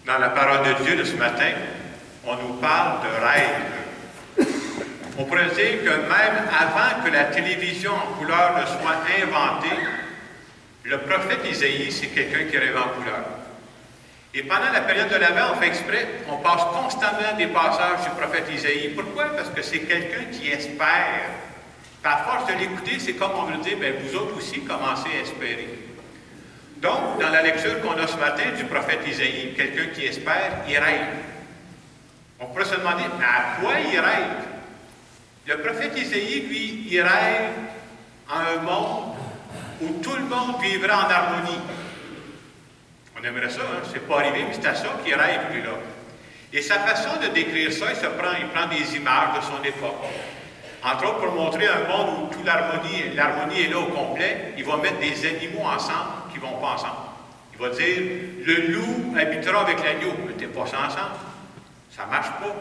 Dans la parole de Dieu de ce matin, on nous parle de rêve. On pourrait dire que même avant que la télévision en couleur ne soit inventée, le prophète Isaïe, c'est quelqu'un qui rêve en couleur. Et pendant la période de l'Avent, on fait exprès, on passe constamment des passages du prophète Isaïe. Pourquoi? Parce que c'est quelqu'un qui espère. Par force de l'écouter, c'est comme on veut dire, bien, vous autres aussi, commencez à espérer. Donc, dans la lecture qu'on a ce matin du prophète Isaïe, quelqu'un qui espère, il rêve. On pourrait se demander, mais à quoi il rêve? Le prophète Isaïe, lui, il rêve en un monde où tout le monde vivrait en harmonie. On aimerait ça, hein? C'est pas arrivé, mais c'est à ça qu'il rêve, lui-là. Et sa façon de décrire ça, il prend des images de son époque. Entre autres, pour montrer un monde où toute l'harmonie est là au complet, il va mettre des animaux ensemble qui ne vont pas ensemble. Il va dire, le loup habitera avec l'agneau. Mettez pas ça ensemble. Ça ne marche pas.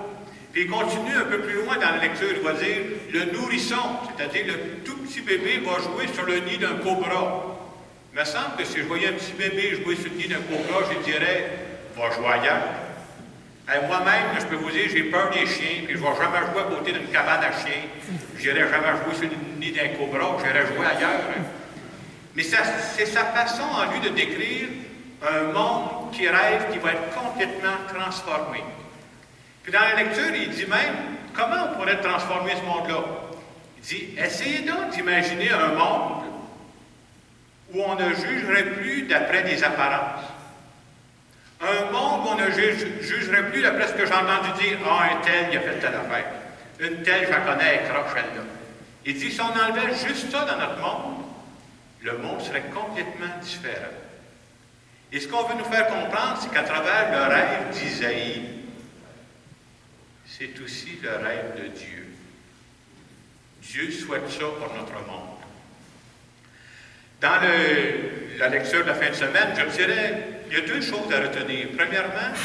Puis il continue un peu plus loin dans la lecture, il va dire, le nourrisson, c'est-à-dire le tout petit bébé va jouer sur le nid d'un cobra. Il me semble que si je voyais un petit bébé jouer sur le nid d'un cobra, je dirais, va jouer ailleurs. Moi-même, je peux vous dire, j'ai peur des chiens, puis je ne vais jamais jouer à côté d'une cabane à chiens. Je n'irai jamais jouer sur le nid d'un cobra, j'irai jouer ailleurs. Mais c'est sa façon en lui de décrire un monde qui rêve, qui va être complètement transformé. Puis dans la lecture, il dit même, comment on pourrait transformer ce monde-là? Il dit, essayez donc d'imaginer un monde où on ne jugerait plus d'après des apparences. Un monde où on ne jugerait plus d'après ce que j'ai entendu dire, « Ah, un tel, il a fait telle affaire. Une telle, je la connais, elle croche elle-là. » Il dit, si on enlevait juste ça dans notre monde, le monde serait complètement différent. Et ce qu'on veut nous faire comprendre, c'est qu'à travers le rêve d'Isaïe, c'est aussi le rêve de Dieu. Dieu souhaite ça pour notre monde. Dans la lecture de la fin de semaine, je dirais, il y a deux choses à retenir. Premièrement,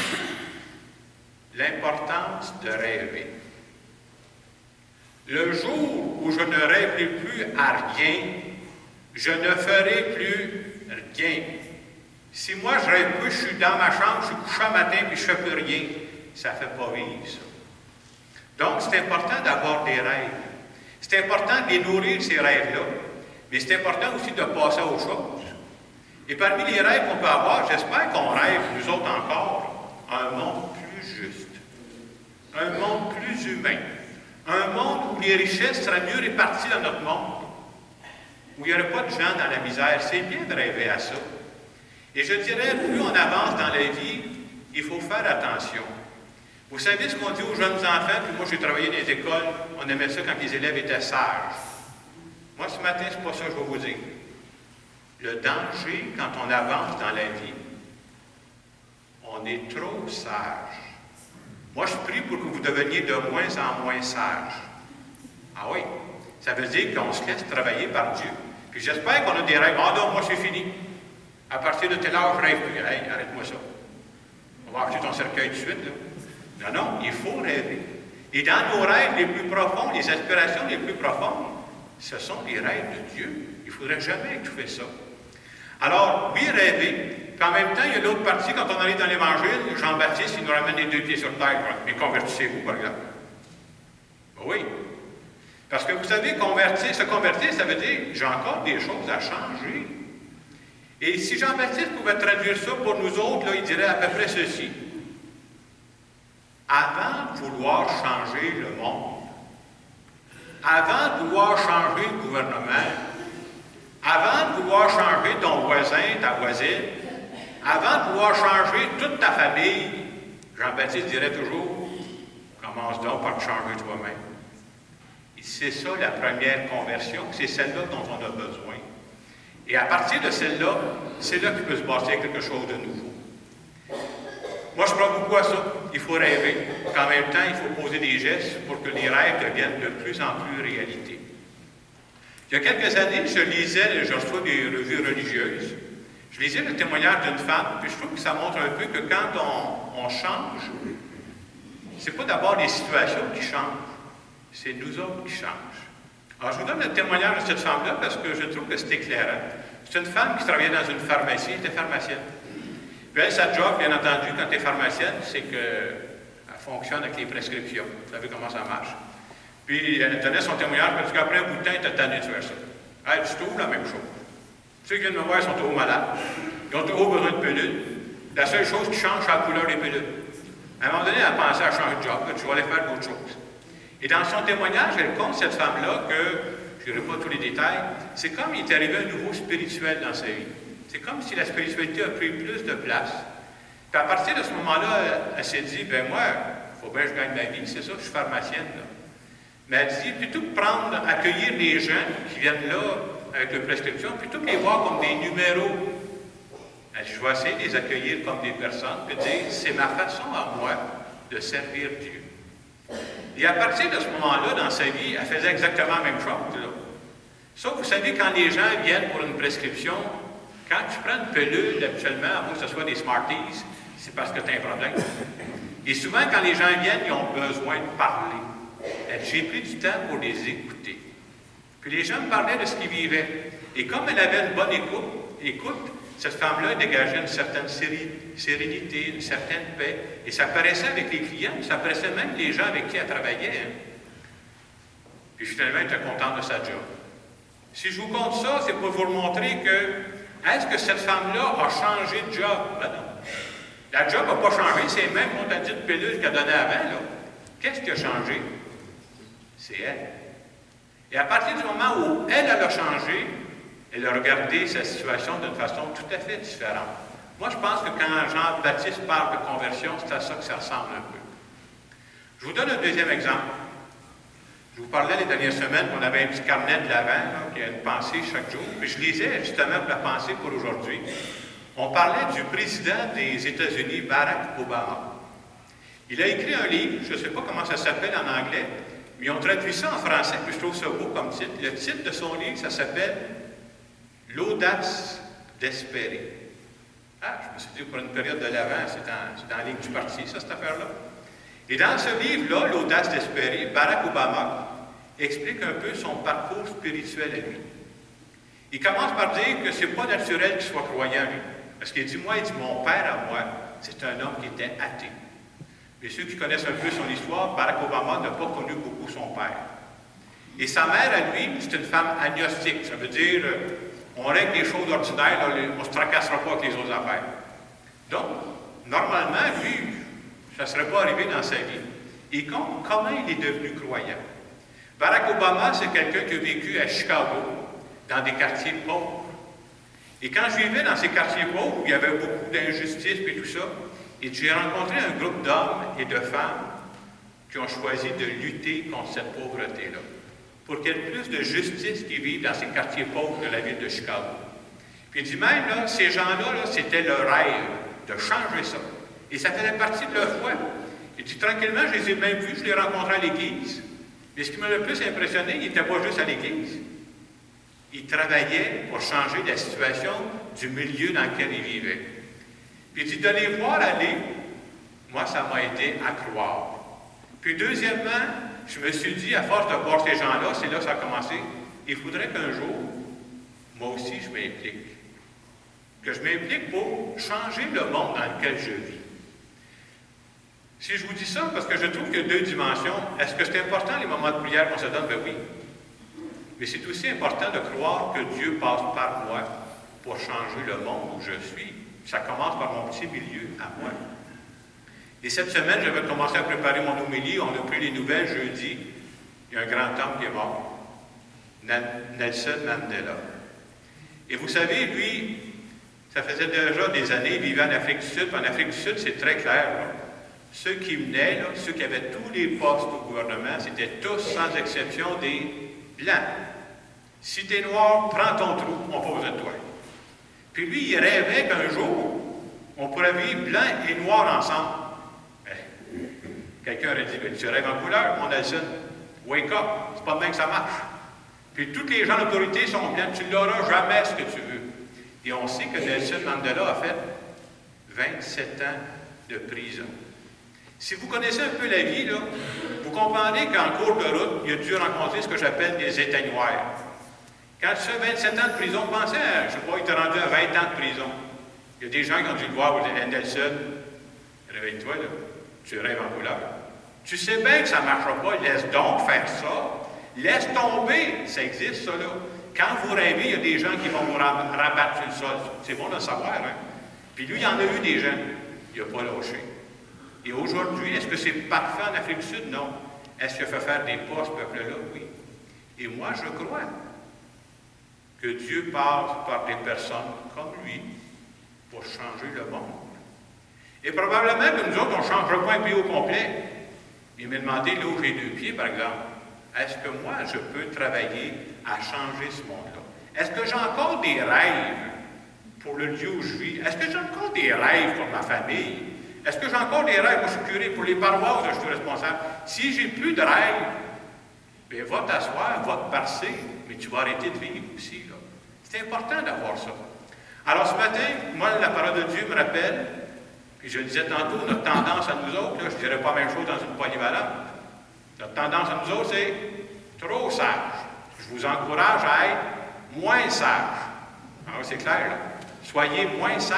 l'importance de rêver. Le jour où je ne rêverai plus à rien, je ne ferai plus rien. Si moi je rêve plus, je suis dans ma chambre, je suis couché un matin et je ne fais plus rien, ça ne fait pas vivre ça. Donc, c'est important d'avoir des rêves. C'est important de les nourrir, ces rêves-là. Mais c'est important aussi de passer à autre chose. Et parmi les rêves qu'on peut avoir, j'espère qu'on rêve, nous autres encore, un monde plus juste. Un monde plus humain. Un monde où les richesses seraient mieux réparties dans notre monde. Où il n'y aurait pas de gens dans la misère. C'est bien de rêver à ça. Et je dirais, plus on avance dans la vie, il faut faire attention. Vous savez ce qu'on dit aux jeunes enfants, puis moi j'ai travaillé dans les écoles, on aimait ça quand les élèves étaient sages. Moi ce matin, c'est pas ça que je vais vous dire. Le danger, quand on avance dans la vie, on est trop sage. Moi je prie pour que vous deveniez de moins en moins sages. Ah oui, ça veut dire qu'on se laisse travailler par Dieu. Puis j'espère qu'on a des rêves. Ah non, moi c'est fini. À partir de tel âge, je rêve plus. Hey, arrête-moi ça. On va acheter ton cercueil tout de suite, là. Non, non, il faut rêver. Et dans nos rêves les plus profonds, les aspirations les plus profondes, ce sont les rêves de Dieu. Il ne faudrait jamais étouffer ça. Alors, oui, rêver. Puis en même temps, il y a l'autre partie, quand on arrive dans l'Évangile, Jean-Baptiste, il nous ramène les deux pieds sur terre. Mais convertissez-vous, par exemple. Ben oui. Parce que vous savez, se convertir, ça veut dire, j'ai encore des choses à changer. Et si Jean-Baptiste pouvait traduire ça pour nous autres, là, il dirait à peu près ceci. Avant de vouloir changer le monde, avant de vouloir changer le gouvernement, avant de vouloir changer ton voisin, ta voisine, avant de vouloir changer toute ta famille, Jean-Baptiste dirait toujours, commence donc par te changer toi-même. Et c'est ça la première conversion, c'est celle-là dont on a besoin. Et à partir de celle-là, c'est là qu'il peut se bâtir quelque chose de nouveau. Moi, je crois beaucoup à ça. Il faut rêver. En même temps, il faut poser des gestes pour que les rêves deviennent de plus en plus réalité. Il y a quelques années, je reçois des revues religieuses. Je lisais le témoignage d'une femme, puis je trouve que ça montre un peu que quand on change, c'est pas d'abord les situations qui changent, c'est nous autres qui changent. Alors, je vous donne le témoignage de cette femme-là parce que je trouve que c'est éclairant. C'est une femme qui travaillait dans une pharmacie, elle était pharmacienne. Puis Puis elle, sa job, bien entendu, quand tu es pharmacienne, c'est qu'elle fonctionne avec les prescriptions. Vous savez comment ça marche. Puis elle donnait son témoignage parce qu'après un bout de temps, elle était tannée de faire ça. Elle dit toujours la même chose. Ceux qui viennent me voir sont toujours malades. Ils ont toujours besoin de pilules. La seule chose qui change, c'est la couleur des pilules. À un moment donné, elle a pensé à changer de job, que tu vas aller faire d'autres choses. Et dans son témoignage, elle compte cette femme-là que, je n'irai pas tous les détails, c'est comme il est arrivé un nouveau spirituel dans sa vie. C'est comme si la spiritualité a pris plus de place. Puis à partir de ce moment-là, elle s'est dit, ben moi, il faut bien que je gagne ma vie, c'est ça, je suis pharmacienne. Là. Mais elle dit, plutôt que accueillir les gens qui viennent là avec leur prescription, plutôt que les voir comme des numéros, elle dit, je vais essayer de les accueillir comme des personnes, puis dire, c'est ma façon à moi de servir Dieu. Et à partir de ce moment-là, dans sa vie, elle faisait exactement la même chose. Là. Sauf que vous savez, quand les gens viennent pour une prescription, quand tu prends une pilule, habituellement, à moins que ce soit des Smarties, c'est parce que tu as un problème. Et souvent, quand les gens viennent, ils ont besoin de parler. J'ai pris du temps pour les écouter. Puis les gens me parlaient de ce qu'ils vivaient. Et comme elle avait une bonne écoute, cette femme-là dégageait une certaine sérénité, une certaine paix. Et ça paraissait avec les clients, ça paraissait même les gens avec qui elle travaillait. Hein. Puis finalement, elle était contente de sa job. Si je vous compte ça, c'est pour vous montrer que, est-ce que cette femme-là a changé de job? Ben non. La job n'a pas changé, c'est le même quantité de pilule qu'elle donnait avant. Qu'est-ce qui a changé? C'est elle. Et à partir du moment où elle a changé, elle a regardé sa situation d'une façon tout à fait différente. Moi, je pense que quand Jean-Baptiste parle de conversion, c'est à ça que ça ressemble un peu. Je vous donne un deuxième exemple. Je vous parlais les dernières semaines qu'on avait un petit carnet de l'Avent, qui a une pensée chaque jour. Puis je lisais justement la pensée pour aujourd'hui. On parlait du président des États-Unis, Barack Obama. Il a écrit un livre, je ne sais pas comment ça s'appelle en anglais, mais ils ont traduit ça en français, puis je trouve ça beau comme titre. Le titre de son livre, ça s'appelle « L'audace d'espérer ». Ah, je me suis dit, pour une période de l'Avent, c'est dans la ligne du parti, ça, cette affaire-là. Et dans ce livre-là, « L'audace d'espérer », Barack Obama explique un peu son parcours spirituel à lui. Il commence par dire que ce n'est pas naturel qu'il soit croyant, lui. Parce qu'il dit, moi, il dit, mon père à moi, c'est un homme qui était athée. Et ceux qui connaissent un peu son histoire, Barack Obama n'a pas connu beaucoup son père. Et sa mère, à lui, c'est une femme agnostique. Ça veut dire, on règle les choses ordinaires, là, on ne se tracassera pas avec les autres affaires. Donc, normalement, lui, ça ne serait pas arrivé dans sa vie. Et comment il est devenu croyant? Barack Obama, c'est quelqu'un qui a vécu à Chicago, dans des quartiers pauvres. Et quand je vivais dans ces quartiers pauvres, où il y avait beaucoup d'injustice et tout ça, et j'ai rencontré un groupe d'hommes et de femmes qui ont choisi de lutter contre cette pauvreté-là, pour qu'il y ait plus de justice qui vivent dans ces quartiers pauvres de la ville de Chicago. Puis il dit même, là, ces gens-là, là, c'était leur rêve de changer ça. Et ça faisait partie de leur foi. Il dit, tranquillement, je les ai même vus, je les rencontrais à l'église. Mais ce qui m'a le plus impressionné, il n'était pas juste à l'église. Il travaillait pour changer la situation du milieu dans lequel il vivait. Puis il dit, de les voir aller, moi, ça m'a aidé à croire. Puis deuxièmement, je me suis dit, à force de voir ces gens-là, c'est là que ça a commencé, il faudrait qu'un jour, moi aussi, je m'implique. Que je m'implique pour changer le monde dans lequel je vis. Si je vous dis ça, parce que je trouve qu'il y a deux dimensions, est-ce que c'est important les moments de prière qu'on se donne? Ben oui. Mais c'est aussi important de croire que Dieu passe par moi pour changer le monde où je suis. Ça commence par mon petit milieu à moi. Et cette semaine, j'avais commencé à préparer mon homélie. On a pris les nouvelles jeudi. Il y a un grand homme qui est mort. Nelson Mandela. Et vous savez, lui, ça faisait déjà des années, il vivait en Afrique du Sud. En Afrique du Sud, c'est très clair. Là. Ceux qui venaient, là, ceux qui avaient tous les postes au gouvernement, c'était tous, sans exception, des Blancs. Si t'es noir, prends ton trou, on pose de toi. Puis lui, il rêvait qu'un jour, on pourrait vivre blanc et noir ensemble. Quelqu'un aurait dit, ben, tu rêves en couleur, mon Nelson. Wake up, c'est pas de même que ça marche. Puis tous les gens d'autorité sont blancs, tu n'auras jamais ce que tu veux. Et on sait que Nelson Mandela a fait 27 ans de prison. Si vous connaissez un peu la vie, là, vous comprenez qu'en cours de route, il a dû rencontrer ce que j'appelle des éteignoirs. Quand tu fais 27 ans de prison, pensez à, je ne sais pas, il t'a rendu à 20 ans de prison. Il y a des gens qui ont dû le voir, Nelson, réveille-toi, là, tu rêves en couleur. Tu sais bien que ça ne marchera pas, laisse donc faire ça. Laisse tomber, ça existe, ça, là. Quand vous rêvez, il y a des gens qui vont vous rabattre sur le sol. C'est bon de le savoir, hein? Puis lui, il y en a eu des gens. Il n'a pas lâché. Et aujourd'hui, est-ce que c'est parfait en Afrique du Sud? Non. Est-ce qu'il fait faire des pas à ce peuple-là? Oui. Et moi, je crois que Dieu passe par des personnes comme lui pour changer le monde. Et probablement que nous autres, on ne changera pas un pays au complet. Il m'a demandé, là où j'ai 2 pieds, par exemple, est-ce que moi, je peux travailler à changer ce monde-là? Est-ce que j'ai encore des rêves pour le lieu où je vis? Est-ce que j'ai encore des rêves pour ma famille? Est-ce que j'ai encore des rêves? Moi, je suis curé pour les paroisses, je suis responsable. Si j'ai plus de rêves, bien, va t'asseoir, va te parser, mais tu vas arrêter de vivre aussi, là. C'est important d'avoir ça. Alors, ce matin, moi, la parole de Dieu me rappelle, puis je le disais tantôt, notre tendance à nous autres, là, je ne dirais pas la même chose dans une polyvalente. Notre tendance à nous autres, c'est trop sage. Je vous encourage à être moins sage. Alors, c'est clair, là. Soyez moins sage.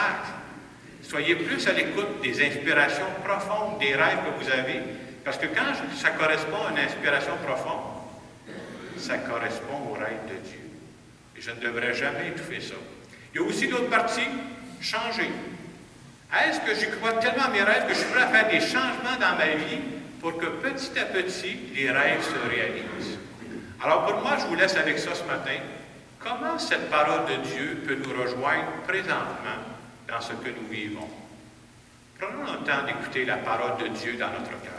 Soyez plus à l'écoute des inspirations profondes, des rêves que vous avez. Parce que quand ça correspond à une inspiration profonde, ça correspond au rêve de Dieu. Et je ne devrais jamais étouffer ça. Il y a aussi d'autres parties, changer. Est-ce que j'y crois tellement à mes rêves que je suis prêt à faire des changements dans ma vie pour que petit à petit, les rêves se réalisent? Alors pour moi, je vous laisse avec ça ce matin. Comment cette parole de Dieu peut nous rejoindre présentement dans ce que nous vivons? Prenons le temps d'écouter la parole de Dieu dans notre cœur.